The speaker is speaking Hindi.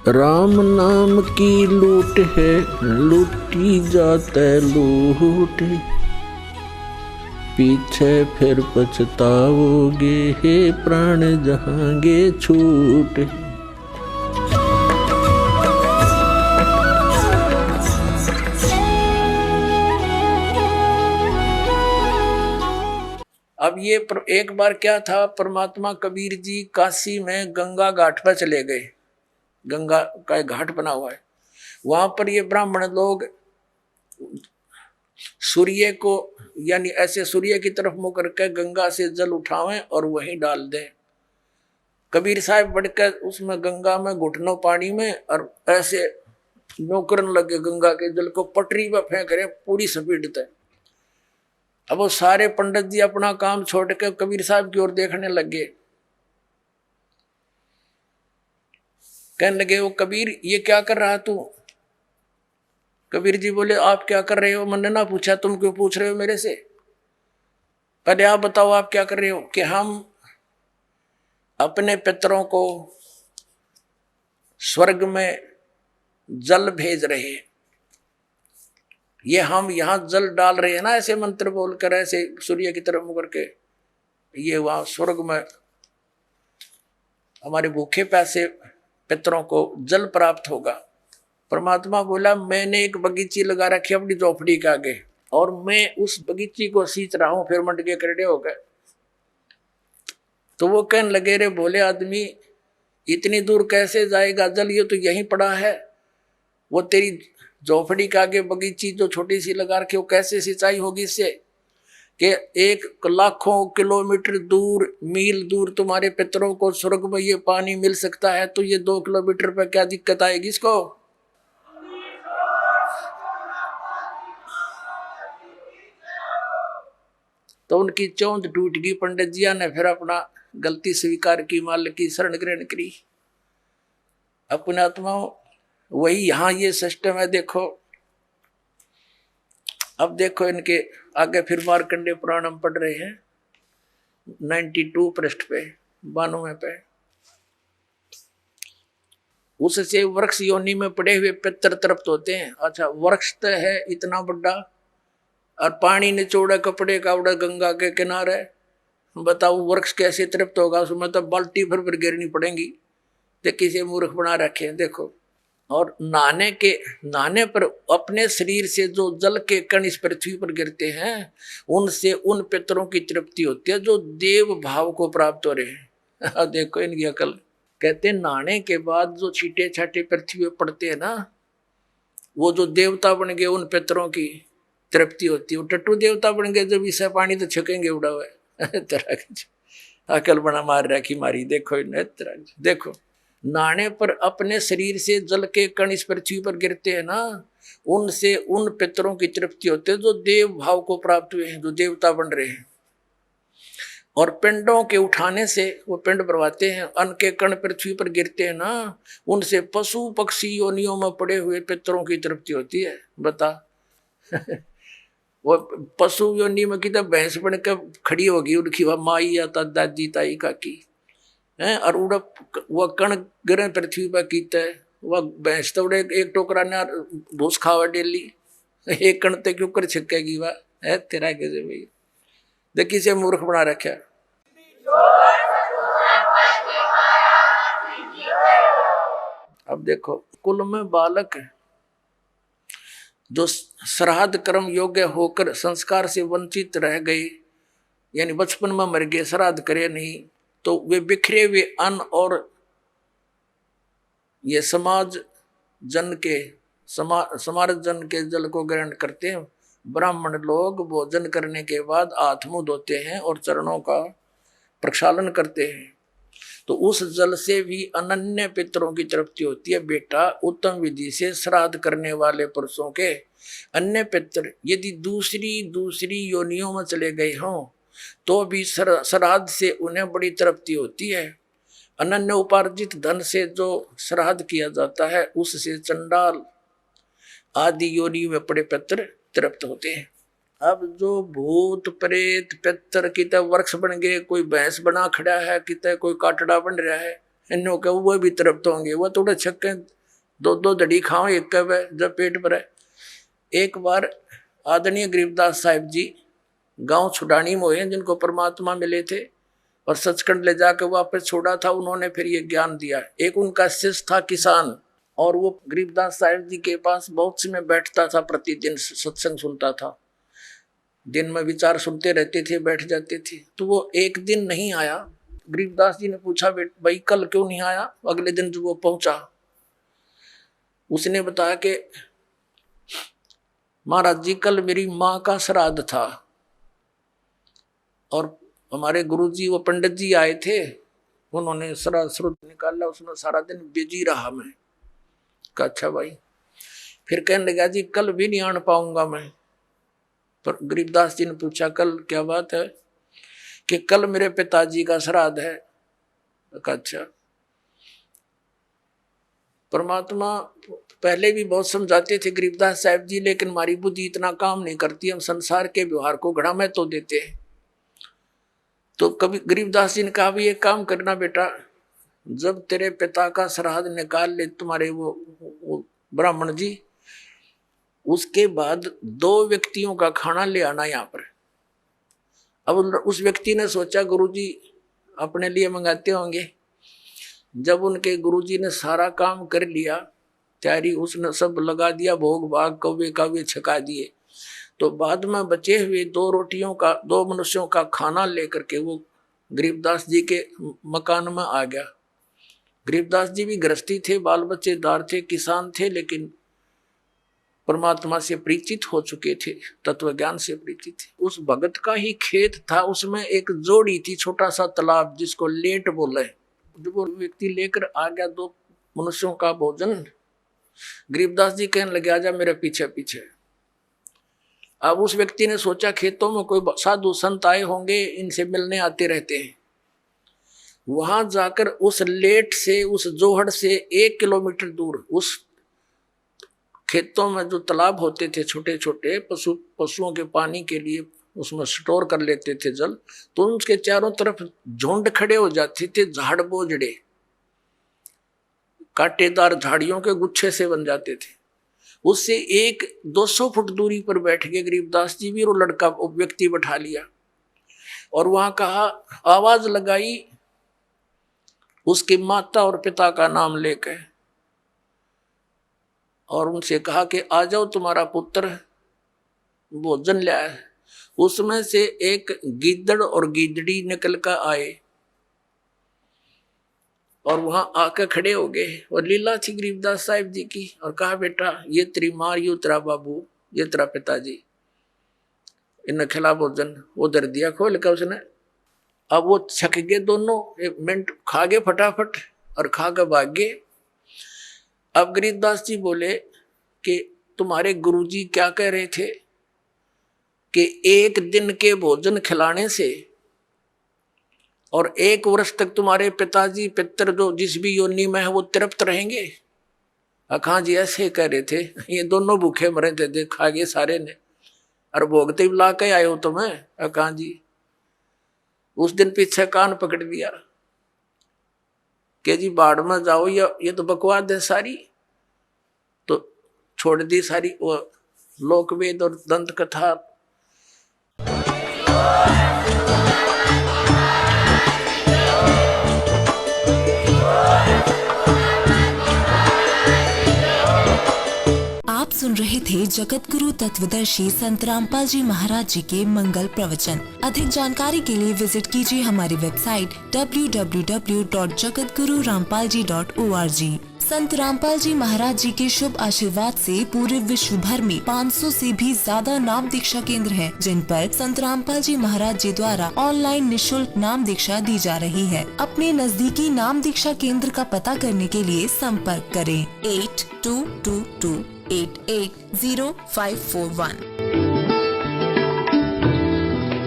राम नाम की लूट है, लूटी जाते लूट, पीछे फिर पछताओगे, हे प्राण जहांगे छूट। अब ये एक बार क्या था, परमात्मा कबीर जी काशी में गंगा घाट पर चले गए। गंगा का एक घाट बना हुआ है, वहां पर ये ब्राह्मण लोग सूर्य को यानी ऐसे सूर्य की तरफ मुंह करके गंगा से जल उठावें और वहीं डाल दें। कबीर साहब बढ़कर उसमें गंगा में घुटनों पानी में और ऐसे नौकरन लगे, गंगा के जल को पटरी पर फेंक रहे पूरी स्पीड तक। अब वो सारे पंडित जी अपना काम छोड़ के कबीर साहब की ओर देखने लगे। कहने लगे, वो कबीर ये क्या कर रहा तू? कबीर जी बोले, आप क्या कर रहे हो? मैंने ना पूछा, तुम क्यों पूछ रहे हो मेरे से? पहले आप बताओ आप क्या कर रहे हो? कि हम अपने पितरों को स्वर्ग में जल भेज रहे हैं। ये हम यहां जल डाल रहे हैं ना, ऐसे मंत्र बोलकर, ऐसे सूर्य की तरफ मुकर के, ये वहां स्वर्ग में हमारे भूखे प्यासे पितरों को जल प्राप्त होगा। परमात्मा बोला, मैंने एक बगीची लगा रखी अपनी झोपड़ी के आगे और मैं उस बगीची को सींच रहा हूं। फिर मंड के करड़े हो गए। तो वो कहने लगे, रे भोले आदमी, इतनी दूर कैसे जाएगा जल? ये तो यहीं पड़ा है। वो तेरी झोपड़ी के आगे बगीची जो छोटी सी लगा रखी, वो कैसे सिंचाई होगी इससे? कि एक लाखों किलोमीटर दूर, मील दूर तुम्हारे पितरों को स्वर्ग में ये पानी मिल सकता है, तो ये 2 किलोमीटर पर क्या दिक्कत आएगी इसको? तो उनकी चौंध टूट गई। पंडित जिया ने फिर अपना गलती स्वीकार की, माल की शरण ग्रहण करी। अपने आत्माओं वही यहां ये सिस्टम है। देखो, अब देखो इनके आगे फिर मार्कंडे पुराण हम पढ़ रहे हैं 92 पृष्ठ पे, 92 पे। उससे वृक्ष योनि में पड़े हुए पितर तृप्त होते हैं। अच्छा, वृक्ष तो है इतना बड़ा और पानी निचोड़ा कपड़े का उड़ा गंगा के किनारे, बताओ वृक्ष कैसे तृप्त होगा? उसमें तो बाल्टी भर गिरनी पड़ेगी। तो किसी मूर्ख बना रखे हैं देखो। और नहाने पर अपने शरीर से जो जल के कण इस पृथ्वी पर गिरते हैं, उनसे उन पितरों की तृप्ति होती है जो देव भाव को प्राप्त हो रहे हैं। देखो इनकी अकल। कहते हैं नहाने के बाद जो छींटे छाटे पृथ्वी पर पड़ते हैं ना, वो जो देवता बन गए उन पितरों की तृप्ति होती है। वो टट्टू देवता बन गए, जब इसे पानी तो छकेंगे उड़ा हुआ। तरह अकल बना मार रखी मारी। देखो देखो, नहाने पर अपने शरीर से जल के कण इस पृथ्वी पर गिरते हैं ना, उनसे उन पितरों की तृप्ति होती है जो देव भाव को प्राप्त हुए हैं, जो देवता बन रहे हैं। और पिंडों के उठाने से वो पिंड भरवाते हैं, अन्न के कण पृथ्वी पर गिरते हैं ना, उनसे पशु पक्षी योनियों में पड़े हुए पितरों की तृप्ति होती है। बता। वो पशु योनि में की तो भैंस बनकर खड़ी होगी, उनकी वह माई या दादी ताई काकी है, और उड़ा वह कण गिरे पृथ्वी पर कीता है। वह भैंस तो उड़े एक टोकरा ने भूस खावा डेली, एक कण तक क्यों कर छिकेगी वह है तेरा कैसे भाई? देखिए से मूर्ख बना रखा। अब देखो, कुल में बालक जो श्राद्ध कर्म योग्य होकर संस्कार से वंचित रह गए, यानी बचपन में मर गए, श्राद्ध करे नहीं, तो वे बिखरे हुए अन्न और ये समाज जन के जल को ग्रहण करते हैं। ब्राह्मण लोग भोजन करने के बाद हाथ मुंह धोते हैं और चरणों का प्रक्षालन करते हैं, तो उस जल से भी अनन्य पितरों की तृप्ति होती है। बेटा, उत्तम विधि से श्राद्ध करने वाले पुरुषों के अन्य पितर यदि दूसरी योनियों में चले गए हों, तो भी श्राद्ध से उन्हें बड़ी तृप्ति होती है। अनन्य उपार्जित धन से जो श्राद्ध किया जाता है, उससे चंडाल आदि योनि में पड़े पितर तृप्त होते हैं। अब जो भूत प्रेत पितर कितने वृक्ष बन गए, कोई भैंस बना खड़ा है, कितने कोई काटड़ा बन रहा है, इन्हों के वो भी तृप्त होंगे, वो थोड़े छक्के 2-2 दड़ी खाओ एक कब जब पेट भरे। एक बार आदरणीय गरीबदास साहिब जी गांव छुडानी में हुए, जिनको परमात्मा मिले थे और सचखंड ले जाकर वापस छोड़ा था, उन्होंने फिर ये ज्ञान दिया। एक उनका शिष्य था किसान, और वो गरीबदास साहिब जी के पास बहुत समय बैठता था, प्रतिदिन सत्संग सुनता था, दिन में विचार सुनते रहते थे, बैठ जाते थे। तो वो एक दिन नहीं आया। गरीबदास जी ने पूछा, भाई कल क्यों नहीं आया? अगले दिन जब वो पहुंचा, उसने बताया कि महाराज जी कल मेरी माँ का श्राद्ध था और हमारे गुरुजी वो पंडित जी आए थे, उन्होंने श्राद्ध श्रुत निकाला, उसमें सारा दिन बिजी रहा मैं। कहा अच्छा भाई। फिर कहने लगा जी कल भी नहीं आने पाऊंगा मैं। पर गरीबदास जी ने पूछा कल क्या बात है? कि कल मेरे पिताजी का श्राद्ध है। कहा अच्छा। परमात्मा पहले भी बहुत समझाते थे गरीबदास साहिब जी, लेकिन हमारी बुद्धि इतना काम नहीं करती, हम संसार के व्यवहार को घड़ा में तो देते हैं। तो कभी गरीबदास जी ने कहा भी एक काम करना बेटा, जब तेरे पिता का श्राद्ध निकाल ले तुम्हारे वो ब्राह्मण जी, उसके बाद 2 व्यक्तियों का खाना ले आना यहाँ पर। अब उस व्यक्ति ने सोचा गुरुजी अपने लिए मंगाते होंगे। जब उनके गुरुजी ने सारा काम कर लिया, तैयारी उसने सब लगा दिया, भोग भाग कौवे कावे छका दिए, तो बाद में बचे हुए 2 रोटियों का 2 मनुष्यों का खाना लेकर के वो गरीबदास जी के मकान में आ गया। गरीबदास जी भी गृहस्थी थे, बाल बच्चेदार थे, किसान थे, लेकिन परमात्मा से परिचित हो चुके थे, तत्व ज्ञान से परिचित थे। उस भगत का ही खेत था, उसमें एक जोड़ी थी, छोटा सा तालाब जिसको लेट बोले। जब वो व्यक्ति लेकर आ गया 2 मनुष्यों का भोजन, गरीबदास जी कहने लगे आजा मेरे पीछे पीछे। अब उस व्यक्ति ने सोचा खेतों में कोई साधु संत आए होंगे, इनसे मिलने आते रहते हैं। वहां जाकर उस लेट से, उस जोहड़ से 1 किलोमीटर दूर उस खेतों में जो तालाब होते थे छोटे छोटे, पशुओं के पानी के लिए उसमें स्टोर कर लेते थे जल, तो उसके चारों तरफ झुंड खड़े हो जाते थे, झाड़ बोझड़े कांटेदार झाड़ियों के गुच्छे से बन जाते थे। उससे 100-200 फुट दूरी पर बैठ के गरीबदास जी भी वो लड़का व्यक्ति बैठा लिया और वहां कहा, आवाज लगाई उसकी माता और पिता का नाम लेकर, और उनसे कहा कि आ जाओ तुम्हारा पुत्र भोजन ले आए। उसमें से एक गीदड़ और गीदड़ी निकल कर आए और वहां आकर खड़े हो गए, और लीला थी गरीबदास साहिब जी की, और कहा बेटा ये तेरी माँ, ये तेरा बाबू, ये तेरा पिताजी, इन्हें खिला भोजन। वो दर दिया खोल कर उसने। अब वो छक गए दोनों, 1 मिनट खा गए फटाफट और खा कर भाग गए। अब गरीबदास जी बोले कि तुम्हारे गुरुजी क्या कह रहे थे कि 1 दिन के भोजन खिलाने से और 1 वर्ष तक तुम्हारे पिताजी पितर जो जिस भी योनि में है वो तृप्त रहेंगे। अखा जी ऐसे कह रहे थे, ये दोनों भूखे मरे थे, खा गए सारे ने, और भोगते ला के आए हो तुम्हें। अखा जी उस दिन पीछे कान पकड़ दिया कि जी बाढ़ में जाओ, या ये तो बकवास है सारी। तो छोड़ दी सारी वो लोकवेद और दंत कथा। आप सुन रहे थे जगत गुरु तत्वदर्शी संत रामपाल जी महाराज जी के मंगल प्रवचन। अधिक जानकारी के लिए विजिट कीजिए हमारी वेबसाइट www.jagatgururampalji.org। संत रामपाल जी महाराज जी के शुभ आशीर्वाद से पूरे विश्व भर में 500 से भी ज्यादा नाम दीक्षा केंद्र हैं, जिन पर संत रामपाल जी महाराज जी द्वारा ऑनलाइन निशुल्क नाम दीक्षा दी जा रही है। अपने नजदीकी नाम दीक्षा केंद्र का पता करने के लिए संपर्क करें 8222880541।